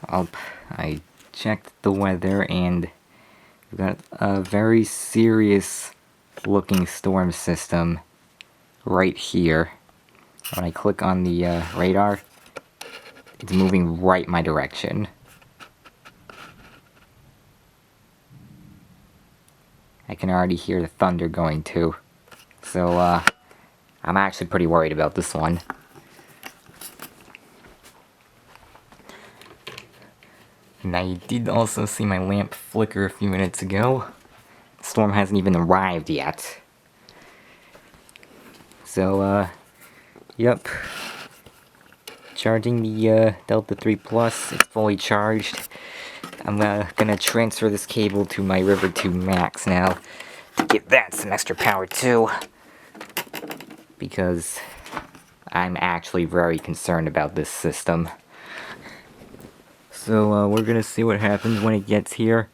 I checked the weather and we've got a very serious looking storm system right here. When I click on the radar, it's moving right my direction. I can already hear the thunder going too. So, I'm actually pretty worried about this one. And I did also see my lamp flicker a few minutes ago. The storm hasn't even arrived yet. So, yep. Charging the Delta 3 Plus, it's fully charged. I'm gonna transfer this cable to my River 2 Max now to give that some extra power too. Because I'm actually very concerned about this system. So we're gonna see what happens when it gets here.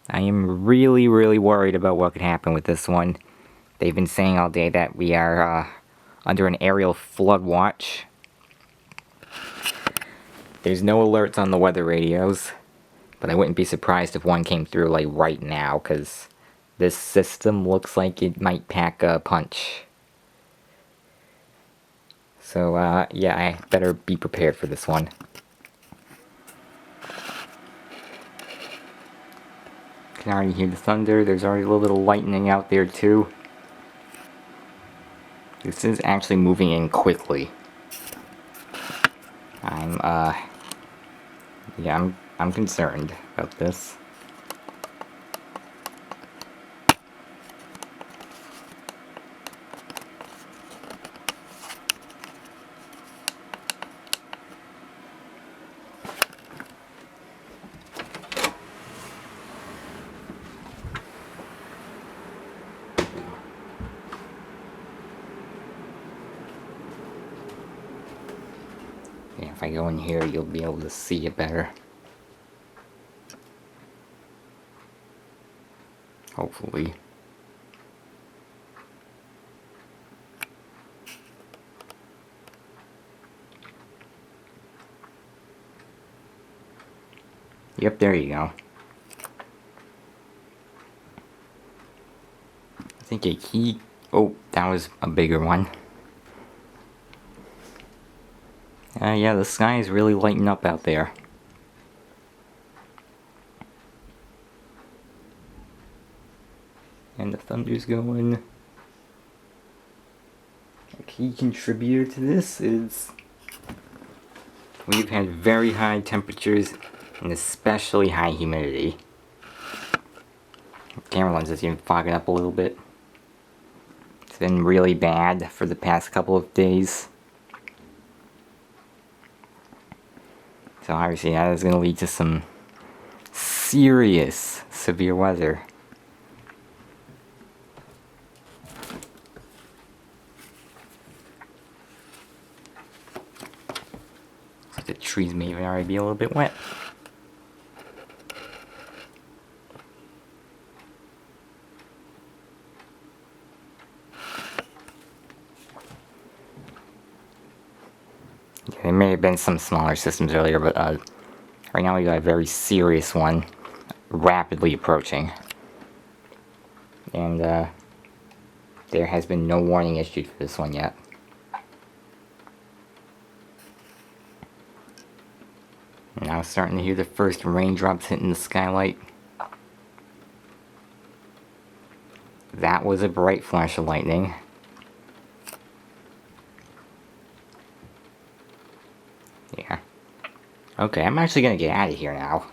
I am really worried about what could happen with this one. They've been saying all day that we are under an aerial flood watch. There's no alerts on the weather radios, but I wouldn't be surprised if one came through like right now, because this system looks like it might pack a punch. So yeah, I better be prepared for this one. Can already hear the thunder. There's already a little bit of lightning out there too. This is actually moving in quickly. I'm concerned about this. Yeah, if I go in here, you'll be able to see it better. Hopefully. Yep, there you go. I think a key... Oh, that was a bigger one. Yeah, the sky is really lighting up out there. And the thunder's going. A key contributor to this is we've had very high temperatures and especially high humidity. The camera lens is even fogging up a little bit. It's been really bad for the past couple of days. So obviously that is going to lead to some serious severe weather. So the trees may even already be a little bit wet. There may have been some smaller systems earlier, but right now we got a very serious one rapidly approaching. And there has been no warning issued for this one yet. Now starting to hear the first raindrops hitting the skylight. That was a bright flash of lightning. Yeah. Okay, I'm actually gonna get out of here now.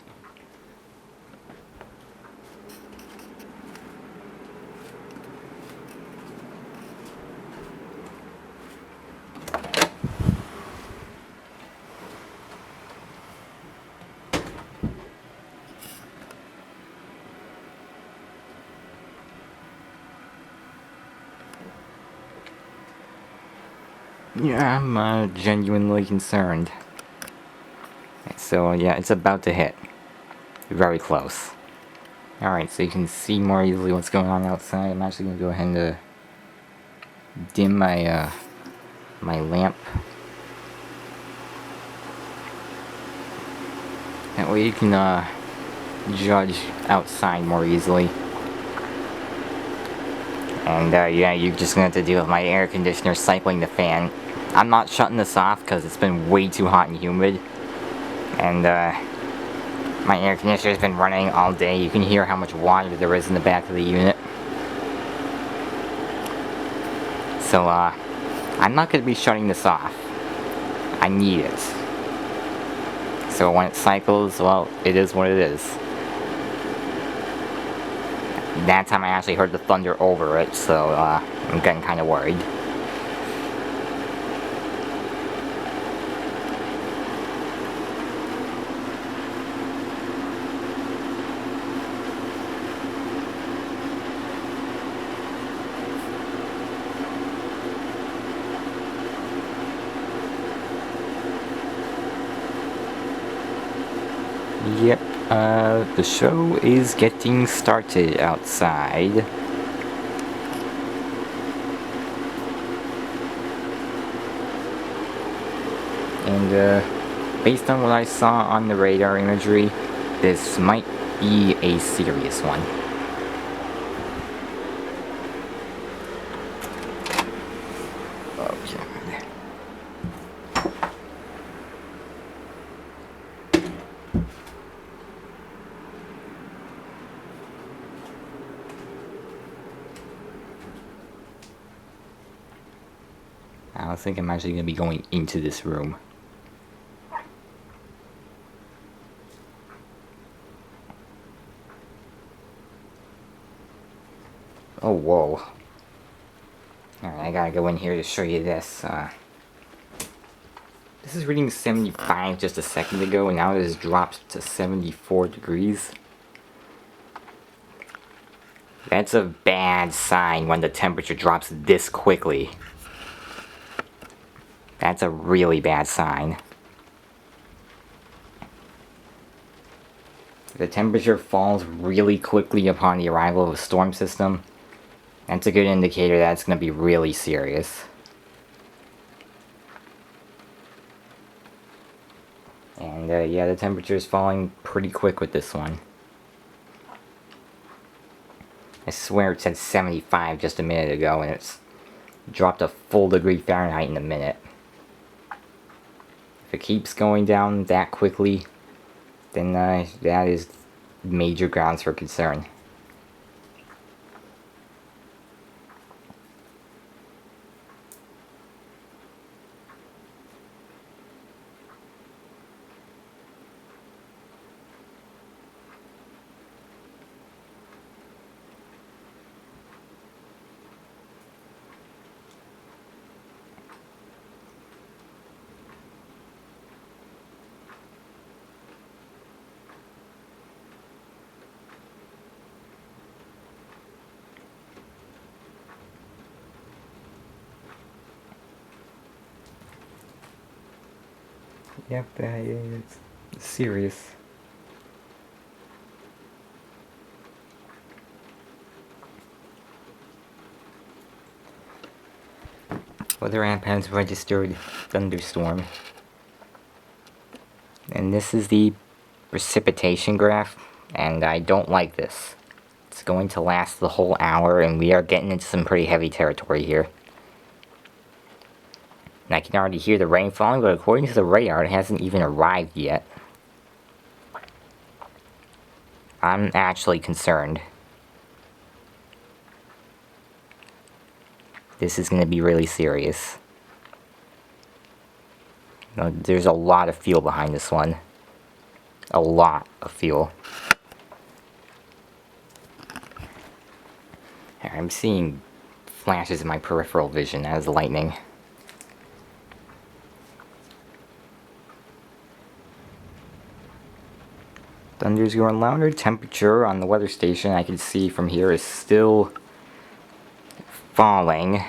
Yeah, I'm genuinely concerned. So yeah, it's about to hit. Very close. Alright, so you can see more easily what's going on outside. I'm actually going to go ahead and dim my my lamp. That way you can judge outside more easily. And yeah, you're just gonna have to deal with my air conditioner cycling the fan. I'm not shutting this off because it's been way too hot and humid. And my air conditioner's been running all day. You can hear how much water there is in the back of the unit. So I'm not gonna be shutting this off. I need it. So when it cycles, well, it is what it is. That time I actually heard the thunder over it, so I'm getting kind of worried. Yep, the show is getting started outside. And based on what I saw on the radar imagery, this might be a serious one. Okay. I think I'm actually going to be going into this room. Oh, whoa. Alright, I gotta go in here to show you this. This is reading 75 just a second ago, and now it has dropped to 74 degrees. That's a bad sign when the temperature drops this quickly. That's a really bad sign. If the temperature falls really quickly upon the arrival of a storm system, that's a good indicator that it's going to be really serious. And yeah, the temperature is falling pretty quick with this one. I swear it said 75 just a minute ago, and it's dropped a full degree Fahrenheit in a minute. If it keeps going down that quickly, then that is major grounds for concern. Yep, it's serious. Weather app has registered Thunderstorm. And this is the precipitation graph, and I don't like this. It's going to last the whole hour, and we are getting into some pretty heavy territory here. And I can already hear the rain falling, but according to the radar, it hasn't even arrived yet. I'm actually concerned. This is going to be really serious. You know, there's a lot of fuel behind this one. A lot of fuel. I'm seeing flashes in my peripheral vision as lightning. Thunder's growing louder. Temperature on the weather station I can see from here is still falling.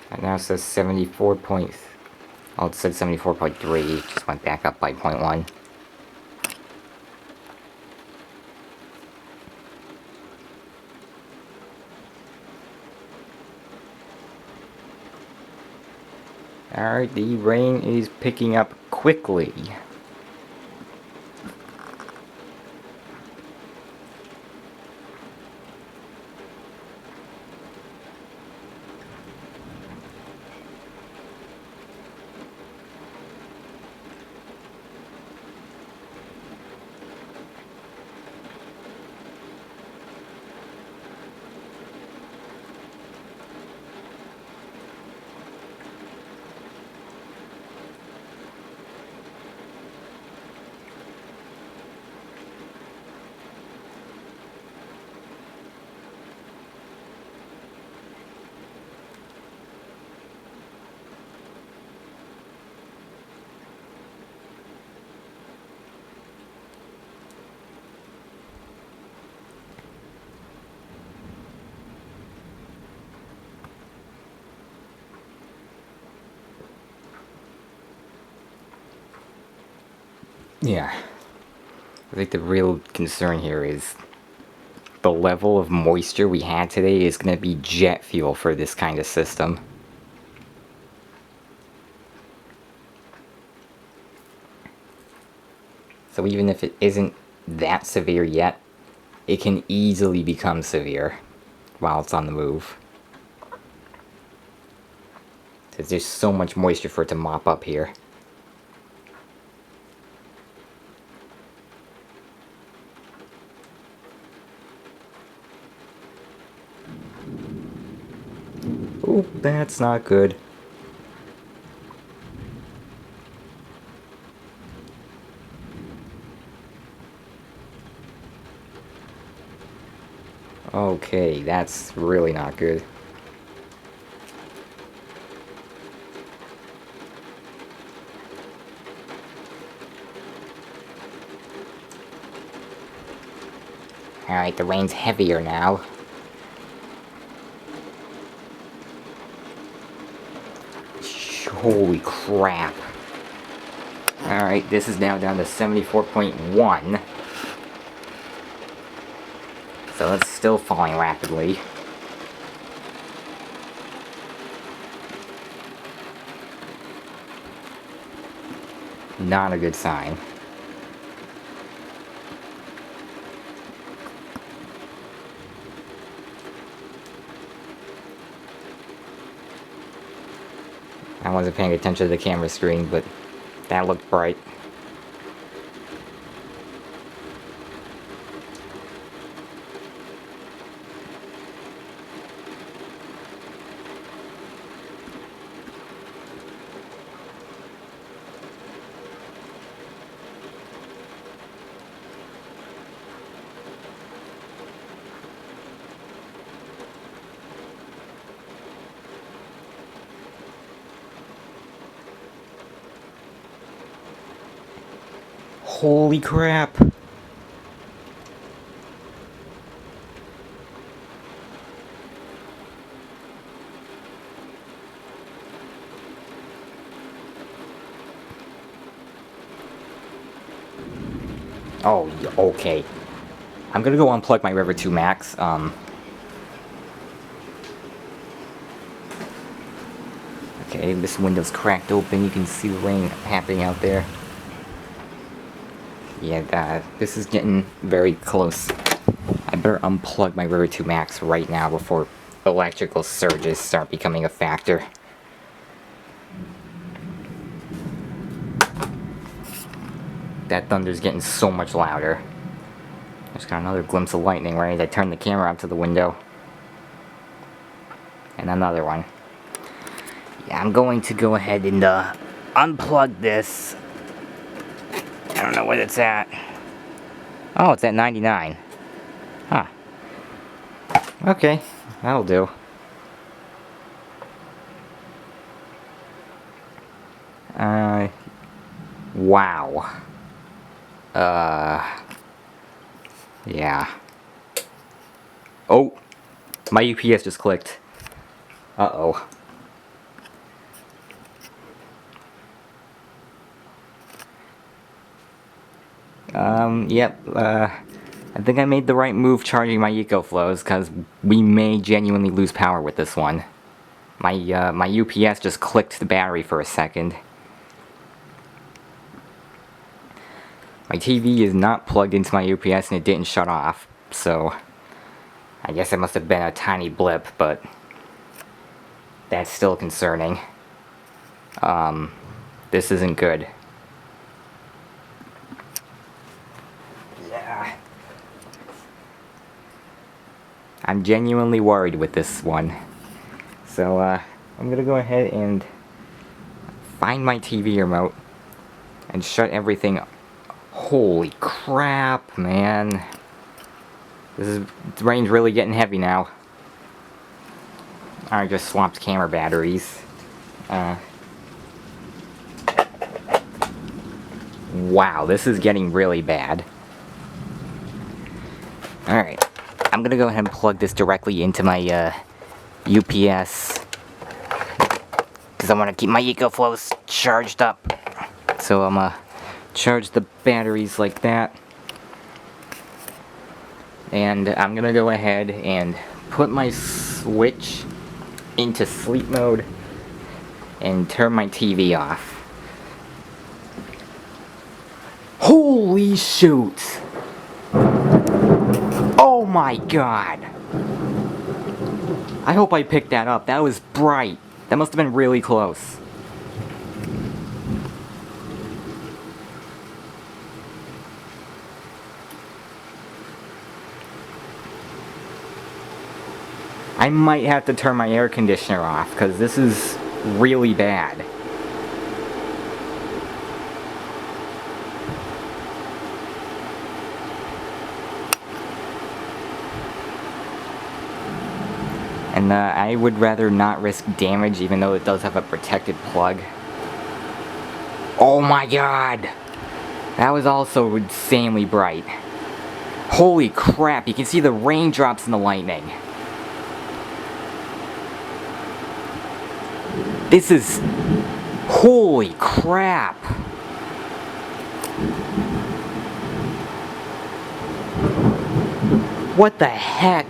And now it says 74 point... Oh, it said 74.3. Just went back up by 0.1. Alright, the rain is picking up quickly. Yeah. I think the real concern here is the level of moisture we had today is going to be jet fuel for this kind of system. So even if it isn't that severe yet, it can easily become severe while it's on the move. Because there's so much moisture for it to mop up here. Oh, that's not good. Okay, that's really not good. Alright, the rain's heavier now. Holy crap. Alright, this is now down to 74.1. So it's still falling rapidly. Not a good sign. I wasn't paying attention to the camera screen, but that looked bright. Holy crap! Oh, okay. I'm gonna go unplug my River 2 Max. Okay, this window's cracked open. You can see the rain happening out there. Yeah, this is getting very close. I better unplug my River 2 Max right now before electrical surges start becoming a factor. That thunder's getting so much louder. Just got another glimpse of lightning right as I turn the camera up to the window. And another one. Yeah, I'm going to go ahead and unplug this. I don't know what it's at. Oh, it's at 99. Huh. Okay, that'll do. Wow. Yeah. Oh, my UPS just clicked. Uh-oh. Yep, I think I made the right move charging my EcoFlows, because we may genuinely lose power with this one. My UPS just clicked the battery for a second. My TV is not plugged into my UPS and it didn't shut off, so I guess it must have been a tiny blip, but that's still concerning. This isn't good. Yeah. I'm genuinely worried with this one. So, I'm gonna go ahead and find my TV remote and shut everything. Holy crap, man. The rain's really getting heavy now. I just swapped camera batteries. Wow, this is getting really bad. Alright, I'm gonna go ahead and plug this directly into my UPS, because I want to keep my EcoFlows charged up. So I'm gonna charge the batteries like that. And I'm gonna go ahead and put my switch into sleep mode and turn my TV off. Holy shoot! Oh my god! I hope I picked that up. That was bright. That must have been really close. I might have to turn my air conditioner off, because this is really bad. And I would rather not risk damage, even though it does have a protected plug. Oh my god! That was also insanely bright. Holy crap, you can see the raindrops in the lightning. This is... holy crap! What the heck?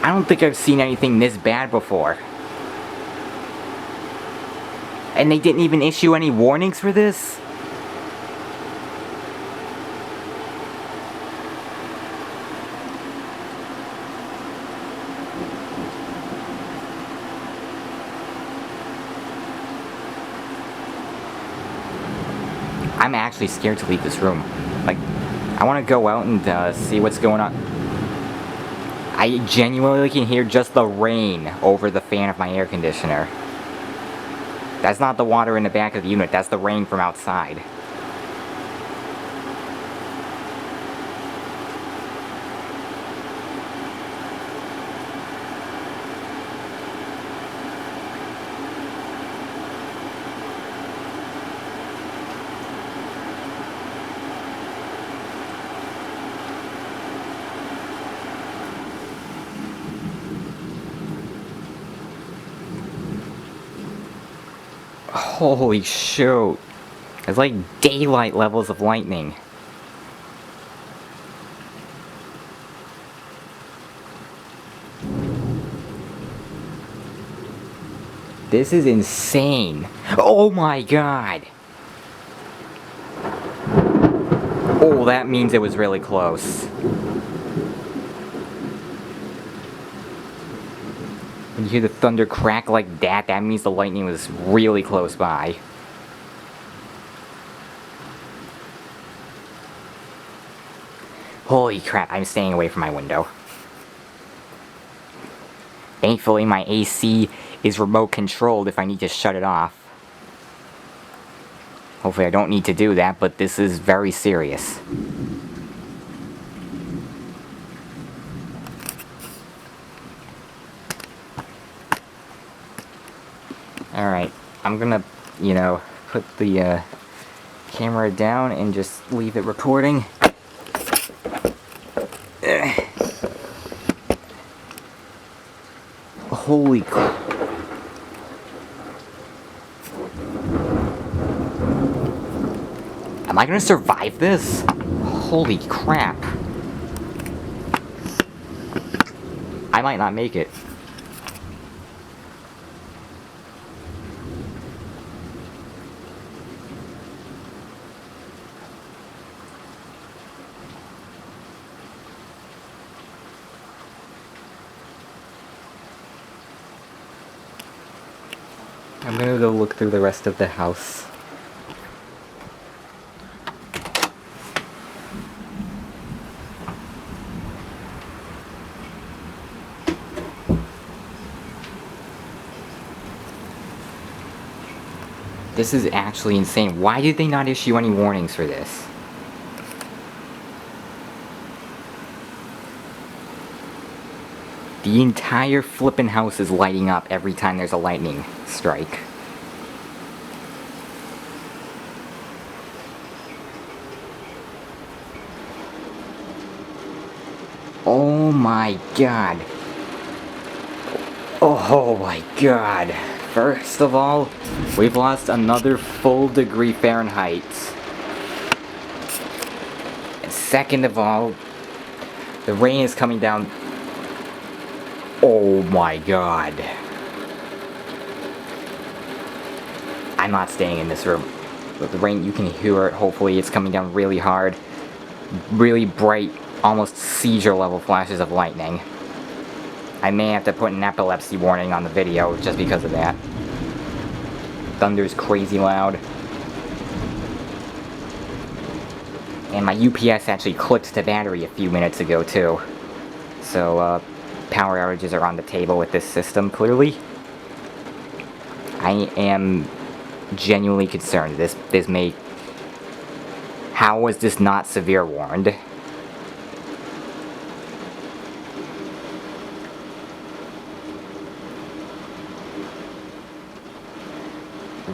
I don't think I've seen anything this bad before. And they didn't even issue any warnings for this? I'm actually scared to leave this room. Like, I want to go out and see what's going on. I genuinely can hear just the rain over the fan of my air conditioner. That's not the water in the back of the unit, that's the rain from outside. Holy shoot. It's like daylight levels of lightning. This is insane. Oh my god. Oh, that means it was really close. When you hear the thunder crack like that, that means the lightning was really close by. Holy crap, I'm staying away from my window. Thankfully, my AC is remote controlled if I need to shut it off. Hopefully I don't need to do that, but this is very serious. Alright, I'm gonna, put the camera down and just leave it recording. Holy crap. Am I gonna survive this? Holy crap. I might not make it. I'm gonna go look through the rest of the house. This is actually insane. Why did they not issue any warnings for this? The entire flippin' house is lighting up every time there's a lightning strike. Oh my god. Oh my god. First of all, we've lost another full degree Fahrenheit. And second of all, the rain is coming down. Oh my god. I'm not staying in this room. The rain, you can hear it, hopefully it's coming down really hard. Really bright, almost seizure level flashes of lightning. I may have to put an epilepsy warning on the video just because of that. Thunder's crazy loud. And my UPS actually clipped to battery a few minutes ago too. So, power outages are on the table with this system, clearly. I am genuinely concerned. This may... How was this not severe warned?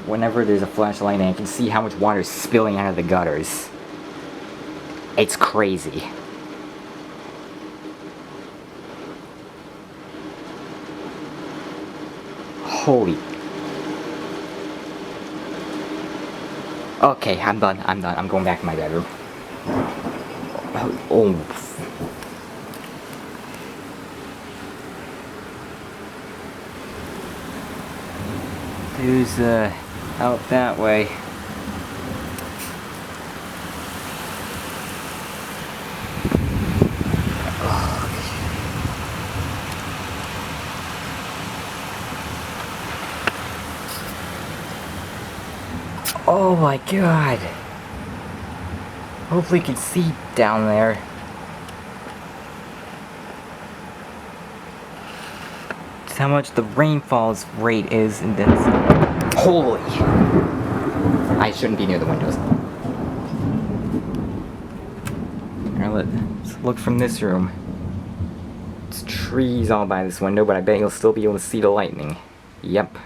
Whenever there's a flash of lightning, I can see how much water is spilling out of the gutters. It's crazy. Holy... Okay, I'm done. I'm going back to my bedroom. Oh. Who's, out that way? Oh my god. Hopefully you can see down there. Just how much the rainfall's rate is in this. Holy! I shouldn't be near the windows. Now let's look from this room. It's trees all by this window, but I bet you'll still be able to see the lightning. Yep.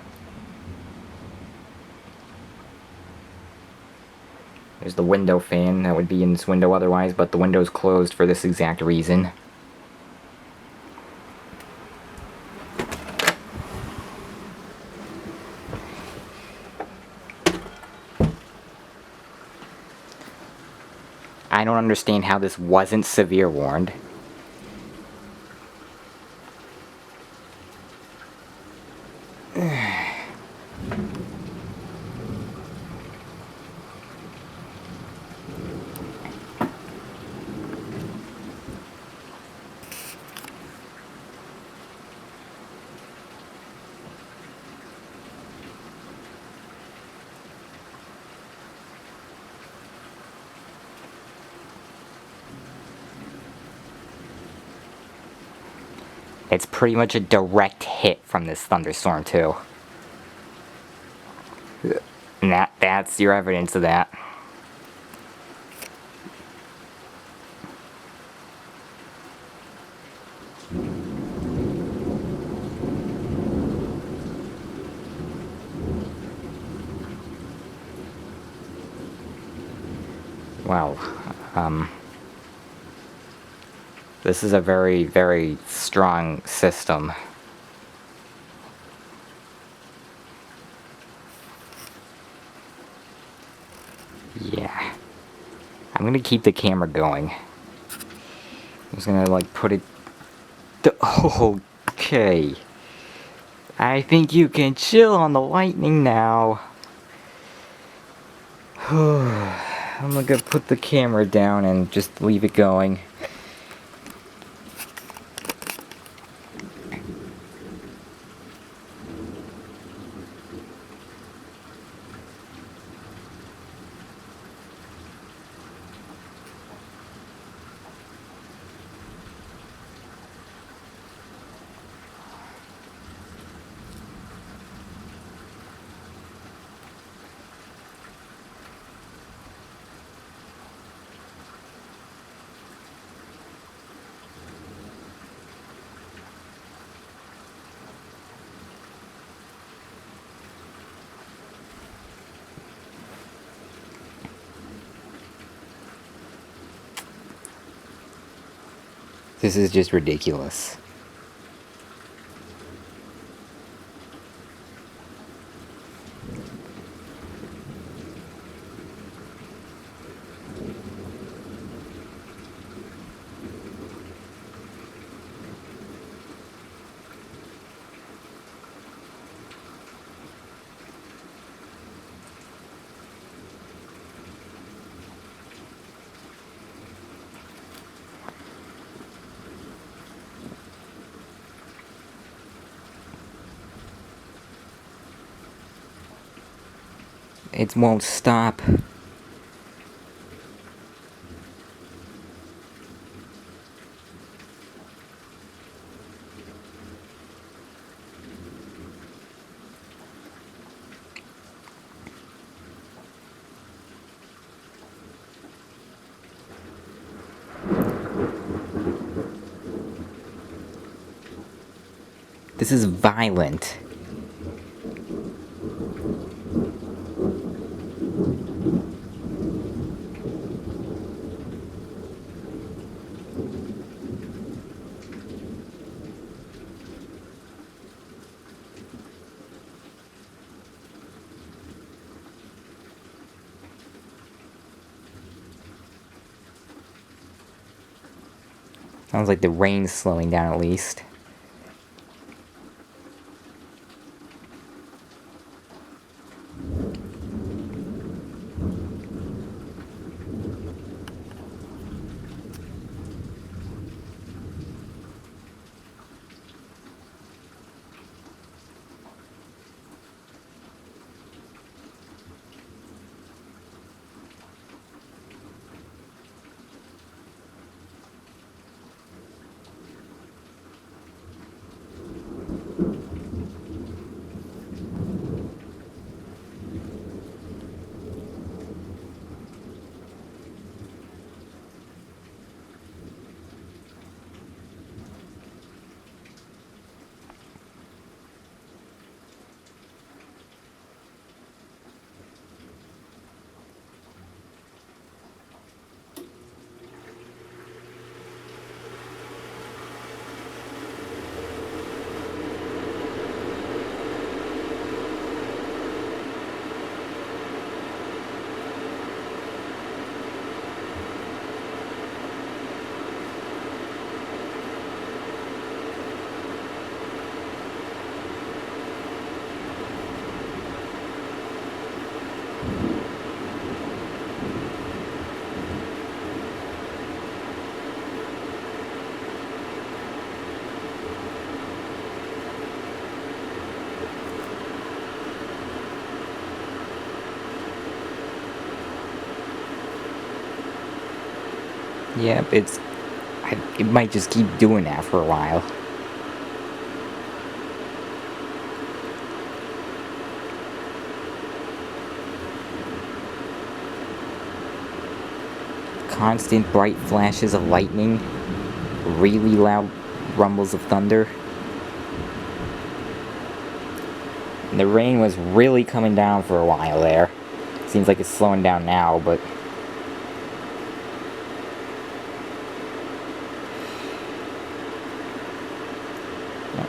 There's the window fan that would be in this window otherwise, but the window's closed for this exact reason. I don't understand how this wasn't severe warned. It's pretty much a direct hit from this thunderstorm too. And that's your evidence of that. Wow. This is a very, very strong system. Yeah. I'm gonna keep the camera going. I'm just gonna like put it. Okay. I think you can chill on the lightning now. I'm gonna put the camera down and just leave it going. This is just ridiculous. It won't stop. This is violent. Sounds like the rain's slowing down at least. Yep, it might just keep doing that for a while. Constant bright flashes of lightning, really loud rumbles of thunder. And the rain was really coming down for a while there. Seems like it's slowing down now, but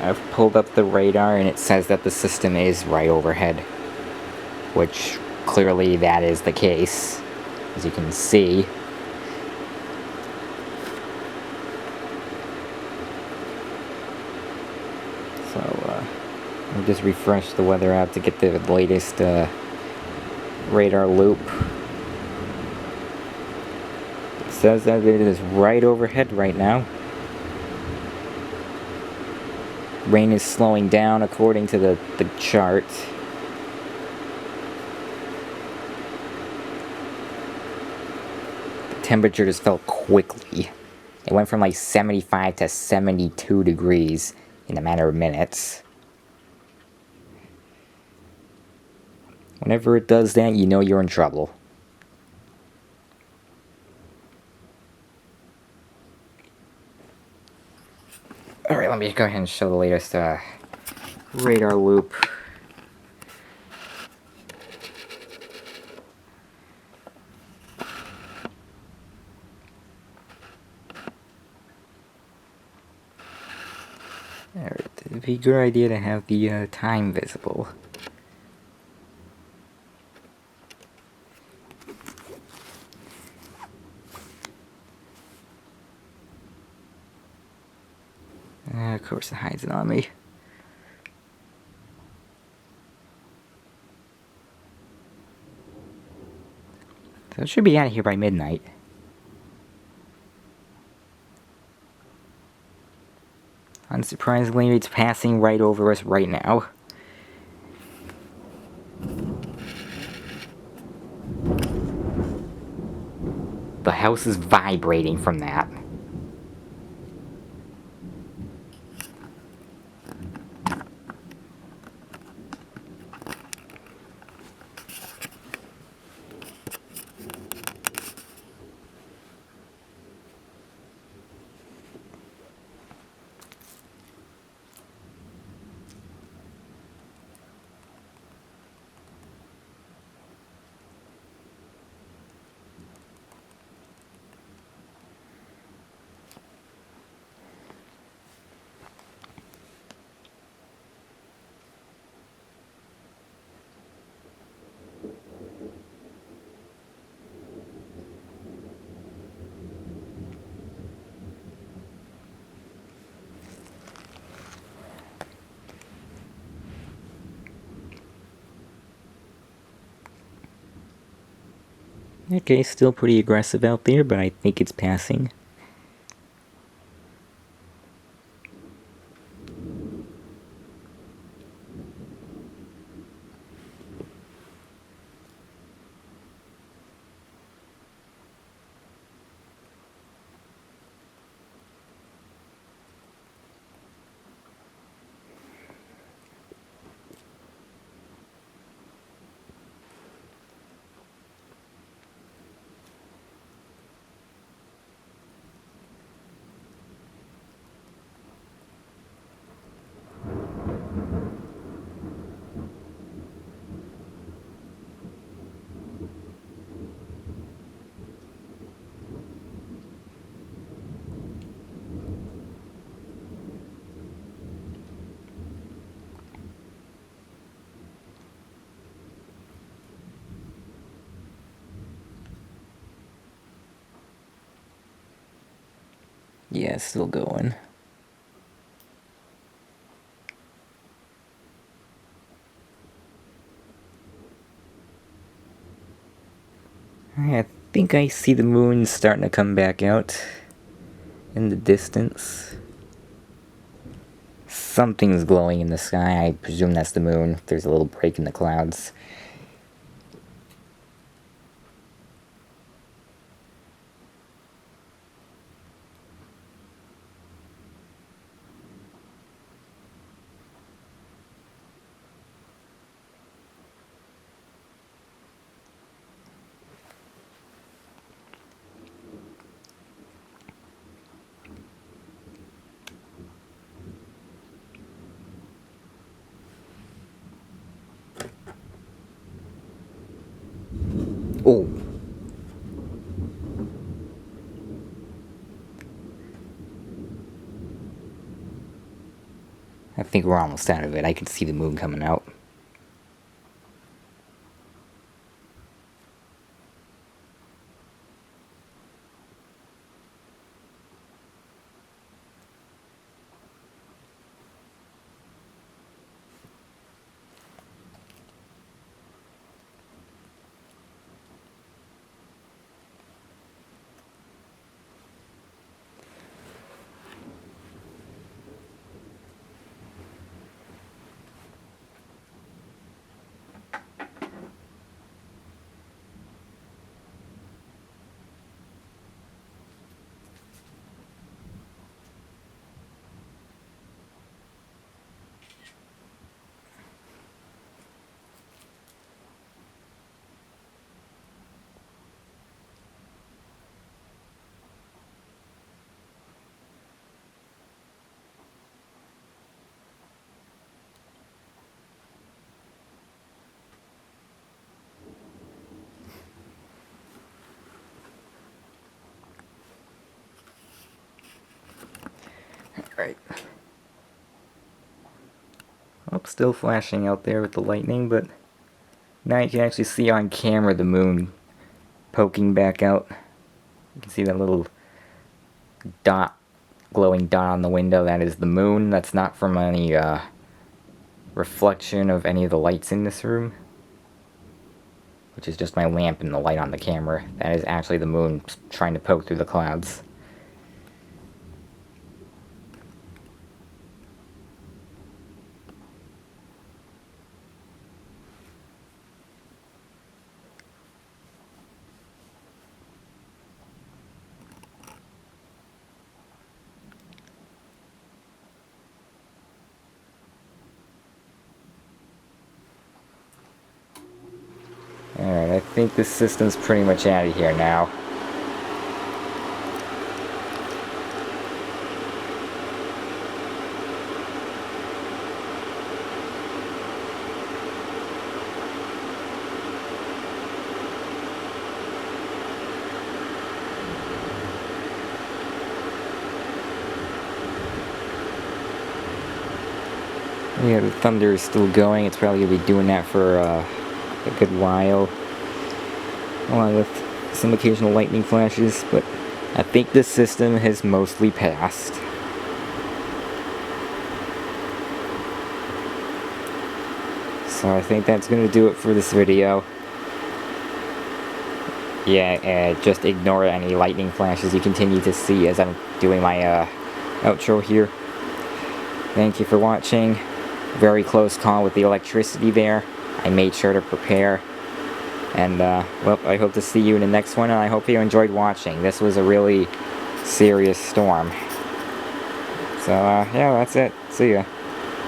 I've pulled up the radar and it says that the system is right overhead, which clearly that is the case, as you can see. just refresh the weather app to get the latest radar loop. It says that it is right overhead right now. Rain is slowing down according to the chart. The temperature just fell quickly. It went from like 75 to 72 degrees in a matter of minutes. Whenever it does that, you know you're in trouble. Alright, let me go ahead and show the latest radar loop. Alright, it'd be a good idea to have the time visible. Of course it hides it on me. So it should be out of here by midnight. Unsurprisingly, it's passing right over us right now. The house is vibrating from that. Okay, still pretty aggressive out there, but I think it's passing. Yeah, it's still going. I think I see the moon starting to come back out in the distance. Something's glowing in the sky. I presume that's the moon. There's a little break in the clouds. Oh. I think we're almost out of it. I can see the moon coming out. Alright. Oh, still flashing out there with the lightning, but now you can actually see on camera the moon poking back out. You can see that little dot, glowing dot on the window. That is the moon. That's not from any reflection of any of the lights in this room, which is just my lamp and the light on the camera. That is actually the moon trying to poke through the clouds. Alright, I think this system's pretty much out of here now. Yeah, the thunder is still going. It's probably going to be doing that for a good while, along with some occasional lightning flashes, but I think this system has mostly passed. So I think that's going to do it for this video. Yeah, just ignore any lightning flashes you continue to see as I'm doing my outro here. Thank you for watching. Very close call with the electricity there. I made sure to prepare. And, well, I hope to see you in the next one, and I hope you enjoyed watching. This was a really serious storm. So, yeah, that's it. See ya.